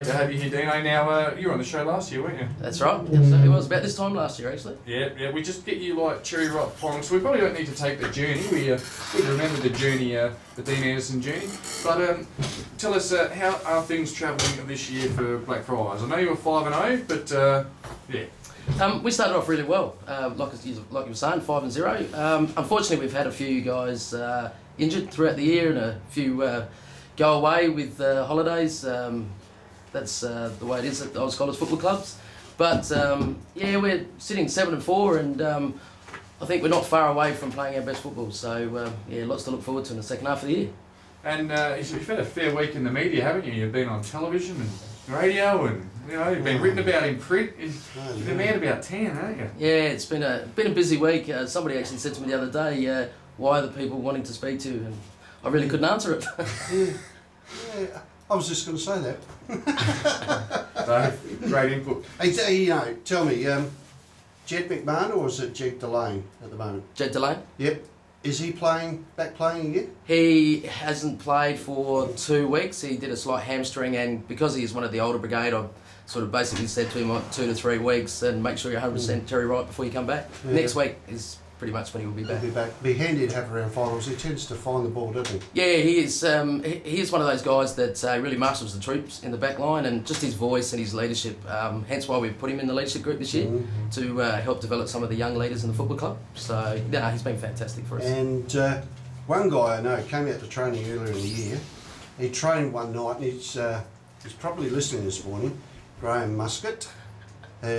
to have you here, Dino. Now, you were on the show last year, weren't you? That's right. It was about this time last year, actually. Yeah. We just get you like cherry ripe pong, so we probably don't need to take the journey. We remember the journey, the Dean Anderson journey. But tell us, how are things travelling this year for Blackfriars? I know you were 5-0, but yeah. We started off really well, like you were saying, 5-0. Unfortunately, we've had a few guys injured throughout the year and a few go away with holidays. That's the way it is at the Old Scholars football clubs. But yeah, we're sitting 7-4, and I think we're not far away from playing our best football. So yeah, lots to look forward to in the second half of the year. And you've had a fair week in the media, haven't you? You've been on television and radio, and you've been written about in print. You've been mad about 10, haven't you? Yeah, it's been a busy week. Somebody actually said to me the other day, "Why are the people wanting to speak to you?" And I really couldn't answer it. Yeah, I was just going to say that. So, great input. Hey, tell me, Jed McMahon or is it Jed Delane at the moment? Jed Delane? Yep. Is he back playing again? He hasn't played for 2 weeks. He did a slight hamstring, and because he's one of the older brigade, I sort of basically said to him, 2 to 3 weeks, and make sure you're 100% cherry ripe before you come back. Yeah. Next week is pretty much when he will be back. He'll be back. Be handy to have around finals. He tends to find the ball, doesn't he? Yeah, he is. He is one of those guys that really marshals the troops in the back line, and just his voice and his leadership. Hence why we've put him in the leadership group this year to help develop some of the young leaders in the football club. So yeah, he's been fantastic for us. And one guy I know came out to training earlier in the year. He trained one night, and he's probably listening this morning. Graham Muscat,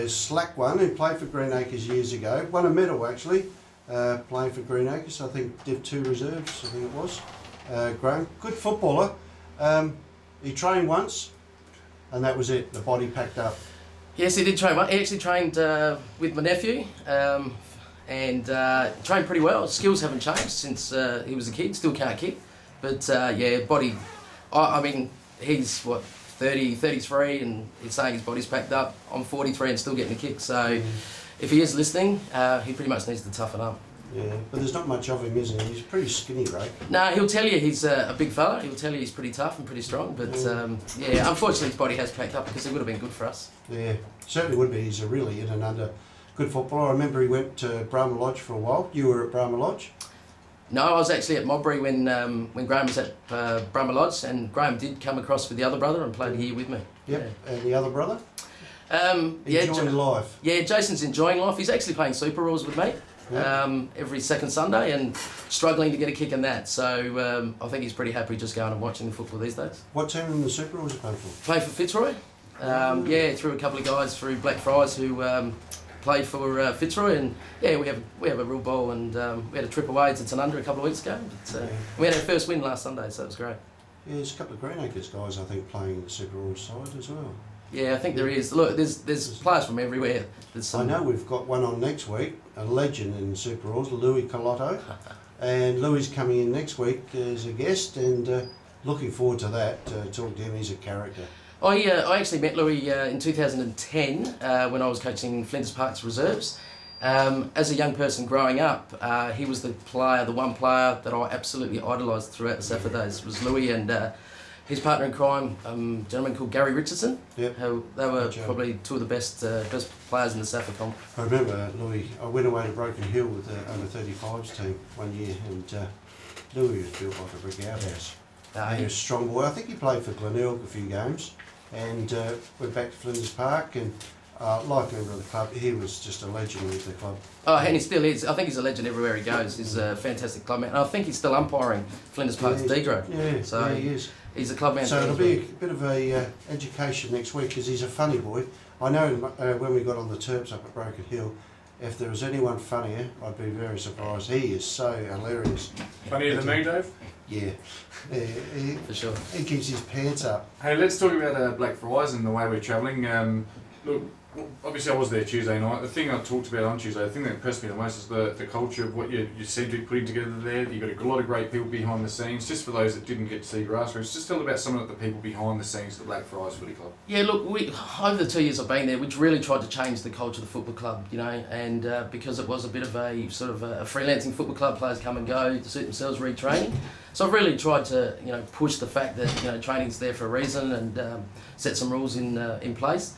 slack one, who played for Greenacres years ago, won a medal actually. Playing for Greenacres, I think Div 2 reserves, I think it was. Graham, good footballer. He trained once, and that was it. The body packed up. Yes, he did train. He actually trained with my nephew, and trained pretty well. Skills haven't changed since he was a kid. Still can't kick, but yeah, body. I mean, he's what 30, 33, and he's saying his body's packed up. I'm 43 and still getting a kick. So. If he is listening, he pretty much needs to toughen up. Yeah, but there's not much of him, is there? He's pretty skinny, right? No, he'll tell you he's a big fella. He'll tell you he's pretty tough and pretty strong. But yeah, unfortunately his body has packed up because it would have been good for us. Yeah, certainly would be. He's a really in and under good footballer. I remember he went to Brahma Lodge for a while. You were at Brahma Lodge? No, I was actually at Modbury when Graham was at Brahma Lodge, and Graham did come across with the other brother and played a year with me. Yep, yeah. And the other brother? Enjoying life. Yeah, Jason's enjoying life. He's actually playing Super Rules with me every second Sunday and struggling to get a kick in that. So I think he's pretty happy just going and watching the football these days. What team in the Super Rules are you playing for? Play for Fitzroy. Yeah, through a couple of guys through Blackfriars who played for Fitzroy, and yeah, we have a real bowl, and we had a trip away to Tanunda a couple of weeks ago. But, we had our first win last Sunday, so it was great. Yeah, there's a couple of Greenacres guys I think playing the Super Rules side as well. Yeah, I think there is. Look, there's players from everywhere. I know we've got one on next week, a legend in Super Rules, Louis Colotto. And Louis is coming in next week as a guest, and looking forward to that. Talk to him, he's a character. I actually met Louis in 2010 when I was coaching Flinders Park's reserves. As a young person growing up, he was the one player that I absolutely idolised throughout the SAFA days. Was Louis, and his partner in crime, a gentleman called Gary Richardson. Yep. They were probably two of the best players in the SAFA comp. I remember Louis. I went away to Broken Hill with the under-35s team one year, and Louis was built like a brick outhouse. He was a strong boy. I think he played for Glenelg a few games, and went back to Flinders Park, and like a member of the club, he was just a legend with the club. Oh, and he still is. I think he's a legend everywhere he goes. He's a fantastic club man. And I think he's still umpiring Flinders Park's D grade. Yeah, so yeah, he is. He's a club man. So it'll be a bit of a education next week, because he's a funny boy. I know when we got on the Terps up at Broken Hill, if there was anyone funnier, I'd be very surprised. He is so hilarious. Funnier than me, Dave? Yeah. For sure. He keeps his pants up. Hey, let's talk about Blackfriars and the way we're travelling. Look, obviously I was there Tuesday night. The thing I talked about on Tuesday, the thing that impressed me the most is the culture of what you seem to be putting together there. You've got a lot of great people behind the scenes. Just for those that didn't get to see grassroots, just tell about some of the people behind the scenes at the Blackfriars Footy Club. Yeah, look, over the 2 years I've been there, we've really tried to change the culture of the football club, you know, and because it was a bit of a sort of a freelancing football club, players come and go to suit themselves, retraining. So I've really tried to, you know, push the fact that, you know, training's there for a reason and set some rules in place.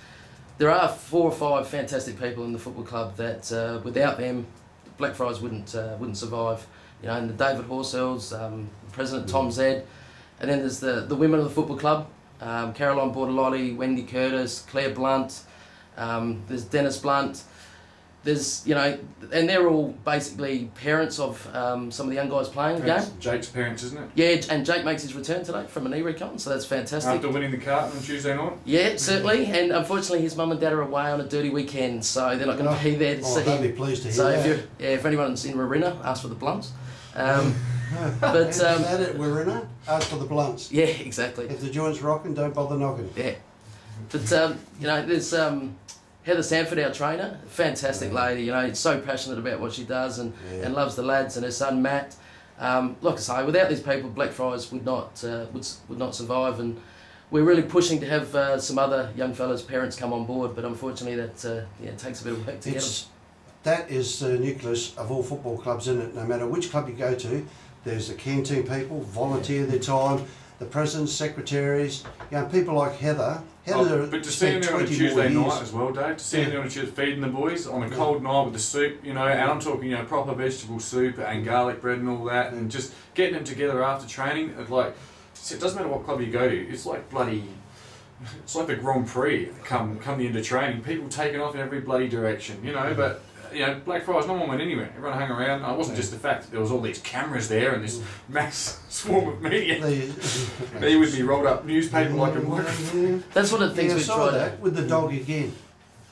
There are 4 or 5 fantastic people in the football club that without them, Blackfriars wouldn't survive. You know, and the David Horsells, President Tom Zed, and then there's the women of the football club, Caroline Bortolotti, Wendy Curtis, Claire Blunt, there's Dennis Blunt. There's, you know, and they're all basically parents of some of the young guys playing the game. Jake's parents, isn't it? Yeah, and Jake makes his return today from a knee recon, so that's fantastic. After winning the carton on Tuesday night? Yeah, certainly, and unfortunately his mum and dad are away on a dirty weekend, so they're not going to be there to see I'll him. be pleased to hear So that. if anyone's in Warina, ask for the Blunts. But that it, we're in it. Ask for the blunts. yeah, exactly. If the joint's rocking, don't bother knocking. Yeah, but you know, there's Heather Sanford, our trainer, fantastic lady. You know, so passionate about what she does and loves the lads, and her son Matt. Like I say, without these people, Blackfriars would not survive, and we're really pushing to have some other young fellas' parents come on board, but unfortunately that it takes a bit of work to get them. That is the nucleus of all football clubs, isn't it? No matter which club you go to, there's the canteen people, volunteer their time, the presidents, secretaries, you know, people like Heather. But to see them there on a Tuesday night as well, Dave, to see them there on a Tuesday feeding the boys on a cold night with the soup, you know, and I'm talking, you know, proper vegetable soup and garlic bread and all that, and just getting them together after training, like, it doesn't matter what club you go to, it's like the Grand Prix come the end of training, people taking off in every bloody direction, you know, but you know, Blackfriars, no one went anywhere. Everyone hung around. It wasn't just the fact that there was all these cameras there and this mass swarm of media. There would be rolled up newspaper like a microphone. That's one of the things we tried. That with the dog again.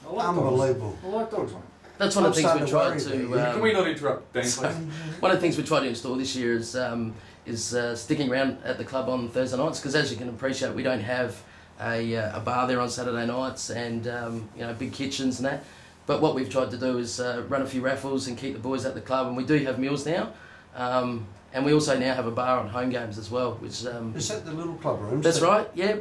Unbelievable. I like dogs, mate. That's one of the things we tried to. Can we not interrupt, Dan, please? One of the things we tried to install this year is sticking around at the club on Thursday nights, because as you can appreciate, we don't have a bar there on Saturday nights and you know, big kitchens and that. But what we've tried to do is run a few raffles and keep the boys at the club, and we do have meals now. And we also now have a bar on home games as well, which is that the little club rooms? That's right. Yeah.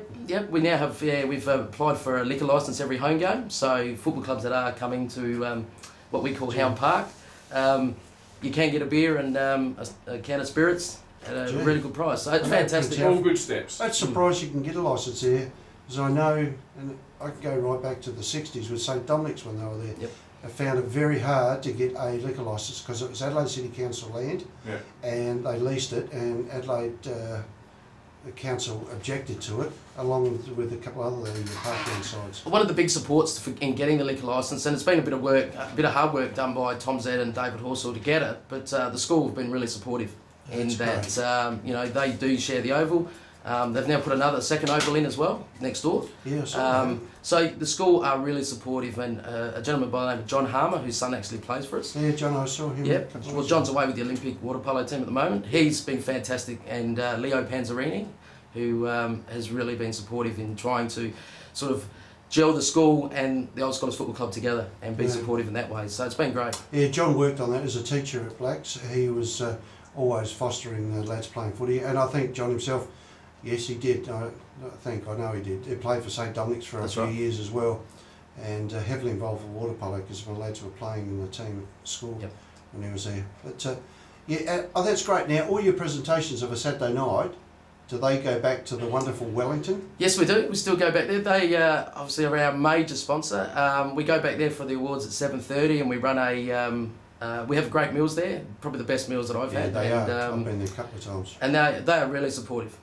We now have we've applied for a liquor licence every home game. So football clubs that are coming to what we call Hound Park, you can get a beer and a can of spirits at a really good price. So it's fantastic. All good steps. I'm surprised you can get a licence here, because I know, and I can go right back to the 60s with St Dominic's when they were there. Yep. I found it very hard to get a liquor licence because it was Adelaide City Council land, and they leased it, and Adelaide the council objected to it, along with a couple other parkland sites. One of the big supports in getting the liquor licence, and it's been a bit of hard work done by Tom Zed and David Horsell to get it, but the school have been really supportive in that you know, they do share the oval. They've now put second oval in as well, next door. Yeah, so the school are really supportive, and a gentleman by the name of John Harmer, whose son actually plays for us. Yeah, John, I saw him. Yep. Well, John's away with the Olympic water polo team at the moment. He's been fantastic, and Leo Panzerini, who has really been supportive in trying to sort of gel the school and the Old Scholars Football Club together and be supportive in that way. So it's been great. Yeah, John worked on that as a teacher at Blacks. He was always fostering the lads playing footy, and I think John himself, yes, he did. I know he did. He played for St Dominic's for a few years as well, and heavily involved with water polo because my lads were playing in the team at school when he was there. But that's great. Now, all your presentations of a Saturday night, do they go back to the wonderful Wellington? Yes, we do. We still go back there. They obviously are our major sponsor. We go back there for the awards at 7:30, and we run we have great meals there. Probably the best meals that I've had. They are. I've been there a couple of times. And they are really supportive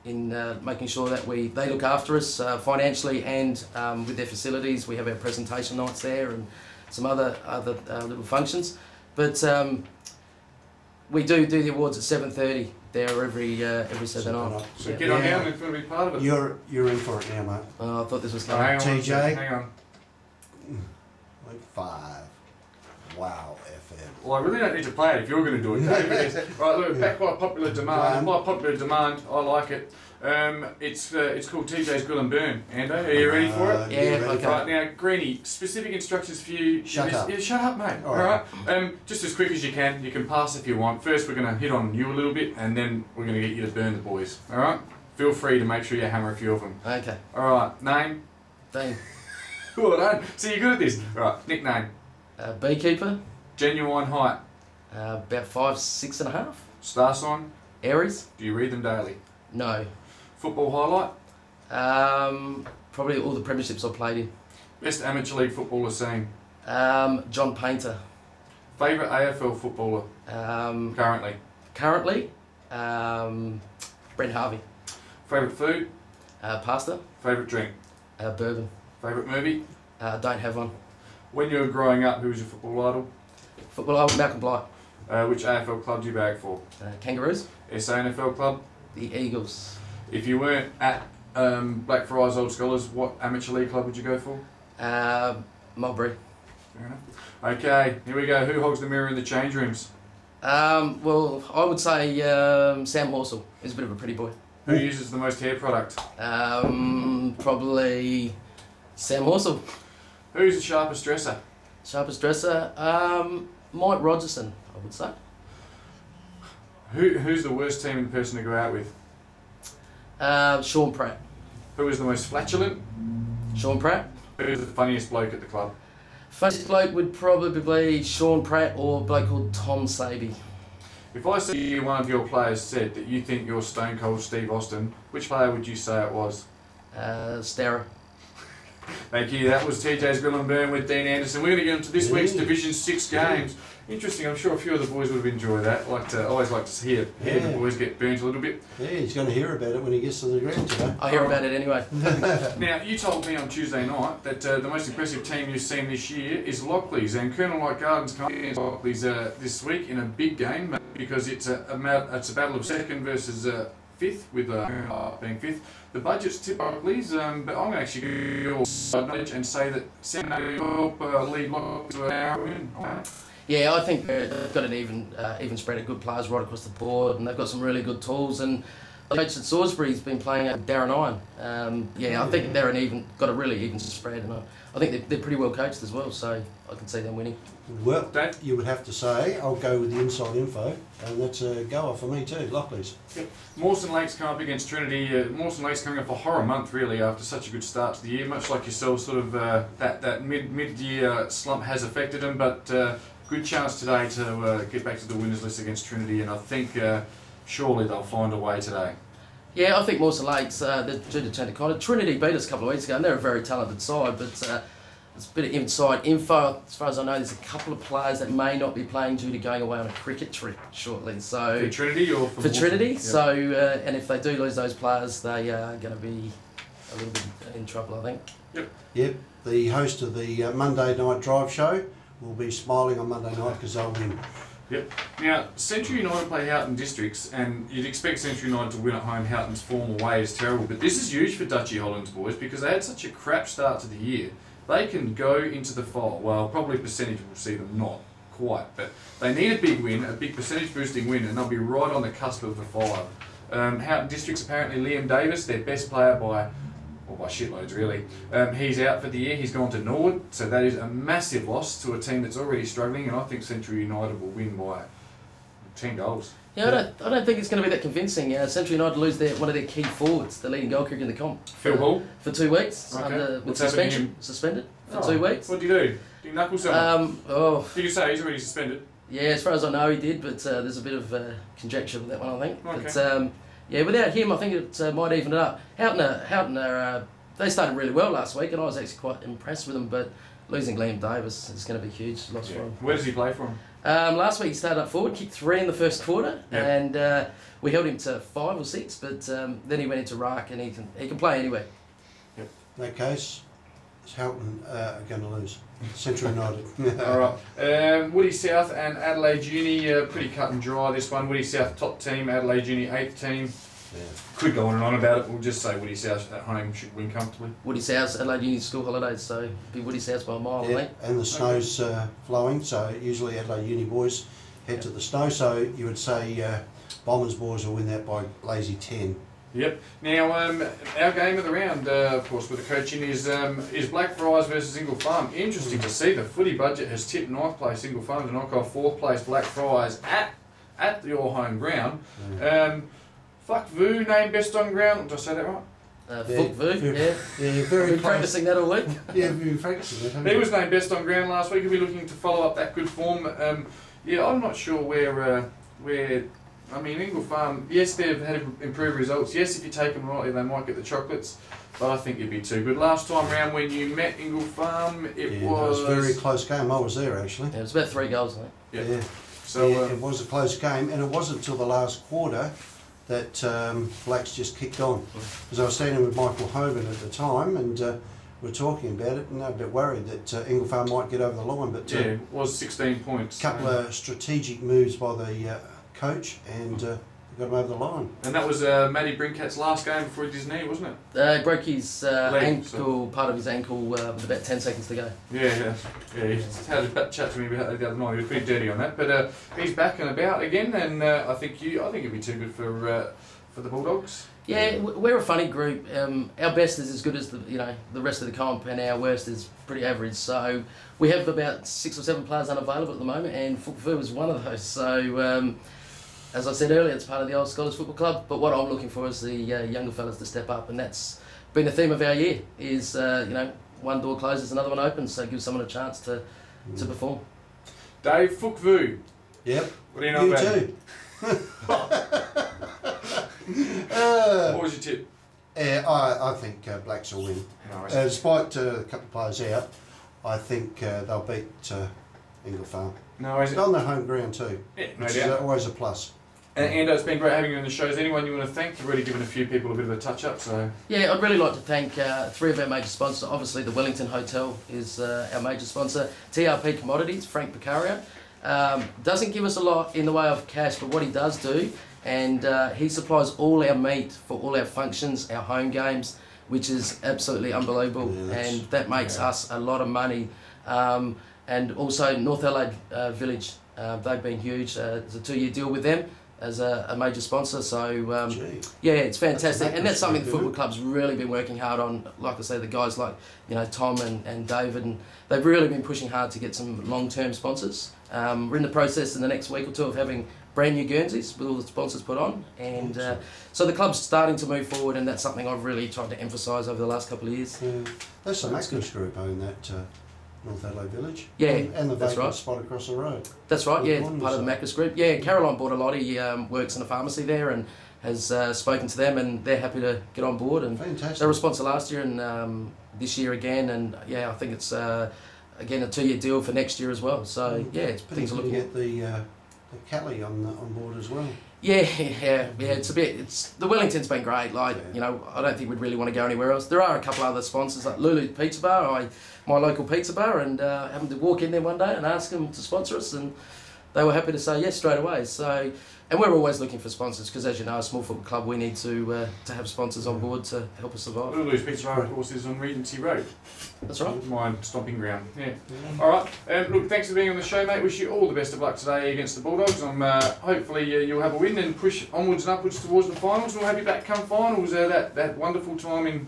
in making sure that they look after us financially and with their facilities. We have our presentation nights there and some other little functions. But we do the awards at 7:30 there every Saturday night. So get on down if you want to be part of it. You're in for it now, mate. I thought this was hang on, TJ. Hang on. Like 5. Wow FM. Well, I really don't need to play it if you're going to do it, Dave. Right, look, back by popular demand. By popular demand, I like it. It's called TJ's Grill and Burn. Ando, are you ready for it? Yeah, okay. Right, now, Greenie, specific instructions for you. Shut up. Yeah, shut up, mate. All Alright? Just as quick as you can. You can pass if you want. First, we're going to hit on you a little bit, and then we're going to get you to burn the boys. Alright? Feel free to make sure you hammer a few of them. Okay. Alright, name? Dean. Well done. So you're good at this. Alright, nickname? Beekeeper. Genuine height? About 5'6.5". Star sign? Aries. Do you read them daily? No. Football highlight? Probably all the premierships I've played in. Best amateur league footballer seen? John Painter. Favourite AFL footballer currently? Currently, Brent Harvey. Favourite food? Pasta. Favourite drink? Bourbon. Favourite movie? Don't have one. When you were growing up, who was your football idol? Football, Malcolm Bly. Which AFL club do you bag for? Kangaroos. SANFL club? The Eagles. If you weren't at Blackfriars Old Scholars, what amateur league club would you go for? Mulberry. Fair enough. Okay, here we go. Who hogs the mirror in the change rooms? Well, I would say Sam Horsell. He's a bit of a pretty boy. Who uses the most hair product? Probably Sam Horsell. Who's the sharpest dresser? Sharpest dresser, Mike Rogerson, I would say. Who's the worst team in person to go out with? Sean Pratt. Who is the most flatulent? Sean Pratt. Who's the funniest bloke at the club? Funniest bloke would probably be Sean Pratt or a bloke called Tom Saby. If I see one of your players said that you think you're Stone Cold Steve Austin, which player would you say it was? Starrer. Thank you. That was TJ's Grill and Burn with Dean Anderson. We're going to get into this week's Division 6 games. Interesting. I'm sure a few of the boys would have enjoyed that. Always like to hear the boys get burnt a little bit. Yeah, he's going to hear about it when he gets to the ground today. I hear about it anyway. Now, you told me on Tuesday night that the most impressive team you've seen this year is Lockley's, and Colonel Light Gardens come against Lockley's this week in a big game because it's a battle of second versus fifth, with being fifth. The budget's tip Lockley's, but I'm going to actually go your knowledge and say that Sam will help lead Lockley's to a win. Yeah, I think they've got an even spread of good players right across the board, and they've got some really good tools. And the coach at Salisbury's been playing Darren Iron. I think they're got a really even spread, and I think they're pretty well coached as well. So I can see them winning. Well, you would have to say, I'll go with the inside info, and that's a goer for me too, Lockley's. Yep. Mawson Lakes come up against Trinity. Mawson Lakes coming up a horror month really after such a good start to the year. Much like yourself, sort of that mid-year slump has affected them, but good chance today to get back to the winners list against Trinity, and I think surely they'll find a way today. Yeah, I think Mawson Lakes, they're due to turn the corner. Trinity beat us a couple of weeks ago, and they're a very talented side, but there's a bit of inside info. As far as I know, there's a couple of players that may not be playing due to going away on a cricket trip shortly. So For Trinity or for Trinity? Yep. So, and if they do lose those players, they are going to be a little bit in trouble, I think. Yep, the host of the Monday Night Drive show will be smiling on Monday night because they'll win. Yep. Now, Century United play Houghton Districts, and you'd expect Century United to win at home. Houghton's form away is terrible, but this is huge for Dutchy Hollands boys because they had such a crap start to the year. They can go into the fall. Well, probably percentage will see them not quite, but they need a big win, a big percentage boosting win, and they'll be right on the cusp of the 5. Houghton Districts, apparently Liam Davis, their best player by shitloads really. He's out for the year. He's gone to Norwood, so that is a massive loss to a team that's already struggling, and I think Century United will win by 10 goals. Yeah, I don't think it's going to be that convincing. Century United lose one of their key forwards, the leading goal kicker in the comp. Phil Hall? For 2 weeks, Okay. with suspension. Suspended for 2 weeks. What did he do? Did he knuckle someone? Did you say he's already suspended? Yeah, as far as I know he did, but there's a bit of conjecture with that one, I think. Okay. But without him, I think it might even it up. Houghton they started really well last week, and I was actually quite impressed with them, but losing Liam Davis is going to be a huge loss for him. Where does he play for him? Last week he started up forward, kicked 3 in the first quarter, Yep. and we held him to 5 or 6, but then he went into ruck, and he can play anywhere. In that case, Houghton are going to lose. Central United. Alright. Woody South and Adelaide Uni, pretty cut and dry this one. Woody South top team, Adelaide Uni 8th team. Could go on and on about it. We'll just say Woody South at home should win comfortably. Woody South, Adelaide Uni school holidays, so it'd be Woody South by a mile, I Yeah, think. and the snow's flowing, so usually Adelaide Uni boys head to the snow, so you would say Bombers boys will win that by lazy 10. Yep. Now, our game of the round, of course, with the coaching is Blackfriars versus Ingle Farm. Interesting to see. The footy budget has tipped 9th place Ingle Farm to knock off 4th place Blackfriars at your home ground. Fuck Vu named best on ground. Did I say that right? Fuck Vu, yeah. Yeah, very Been practicing that all week. Yeah, we've been practicing it. He was named best on ground last week. He'll be looking to follow up that good form. Yeah, I'm not sure where. I mean, Ingle Farm, yes, they've had improved results. Yes, if you take them rightly, they might get the chocolates. But I think you'd be too good. Last time round when you met Ingle Farm, it was a very close game. I was there actually. Yeah, it was about 3 goals, I think. Yeah. So So it was a close game, and it wasn't until the last quarter that Blacks just kicked on. Because I was standing with Michael Hoban at the time, and we're talking about it, and I was a bit worried that Ingle Farm might get over the line. But yeah, it was 16 points. a couple of strategic moves by the coach, and got him over the line. And that was Matty Brinkat's last game before he did his knee, wasn't it? Broke his ankle, part of his ankle, with about 10 seconds to go. Yeah. He had a chat to me about that the other night. He was pretty dirty on that, but he's back and about again, and I think it'd be too good for the Bulldogs. Yeah, we're a funny group. Our best is as good as the rest of the comp, and our worst is pretty average. So we have about 6 or 7 players unavailable at the moment, and Football is one of those. So as I said earlier, it's part of the Old Scholars Football Club. But what I'm looking for is the younger fellas to step up, and that's been the theme of our year. Is one door closes, another one opens, so it gives someone a chance to perform. Dave Fookvu. Yep. What do you know You about too. What was your tip? I think Blacks will win. No, Despite a couple of players out, I think they'll beat Ingle Farm. no, is it? On their home ground too, Yeah, no which is doubt. always a plus. And it's been great having you on the show. Is anyone you want to thank? You've already given a few people a bit of a touch up, so. Yeah, I'd really like to thank 3 of our major sponsors. Obviously, the Wellington Hotel is our major sponsor. TRP Commodities, Frank Picario. Doesn't give us a lot in the way of cash, but what he does do, and he supplies all our meat for all our functions, our home games, which is absolutely unbelievable, and that makes us a lot of money. And also North Adelaide Village, they've been huge. It's a 2-year deal with them as a major sponsor, so yeah, it's fantastic, and that's something the football club's really been working hard on. Like I say, the guys like Tom and David, and they've really been pushing hard to get some long-term sponsors. We're in the process in the next week or two of having brand new Guernseys with all the sponsors put on, and so the club's starting to move forward, and that's something I've really tried to emphasise over the last couple of years. That's the Magnus Group own that North Adelaide Village. Yeah, and the that's vacant right. spot across the road. That's right, yeah, Good part of the Macus Group. Yeah, Caroline Bortolotti works in a pharmacy there and has spoken to them, and they're happy to get on board. And Fantastic. they were a sponsor last year and this year again, and yeah, I think it's again a 2-year deal for next year as well. So yeah, things are looking good. Get the Kelly on board as well. Yeah. It's the Wellington's been great. Like I don't think we'd really want to go anywhere else. There are a couple other sponsors like Lulu's Pizza Bar, my local pizza bar, and happened to walk in there one day and ask them to sponsor us, and they were happy to say yes straight away. So, and we're always looking for sponsors because, as you know, a small football club, we need to have sponsors on board to help us survive. Lulu's Pizza Bar, of course, is on Regency Road. That's right. My stomping ground. Yeah. All right. Look, thanks for being on the show, mate. Wish you all the best of luck today against the Bulldogs. Hopefully you'll have a win and push onwards and upwards towards the finals. We'll have you back come finals. That wonderful time in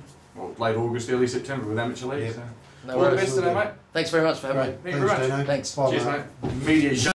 late August, early September with amateur league. Yep. So. No all the worries. best today, mate. Thanks very much for having me. Thank you very much. Dino. Thanks. Bye, Cheers, mate. mate. Media.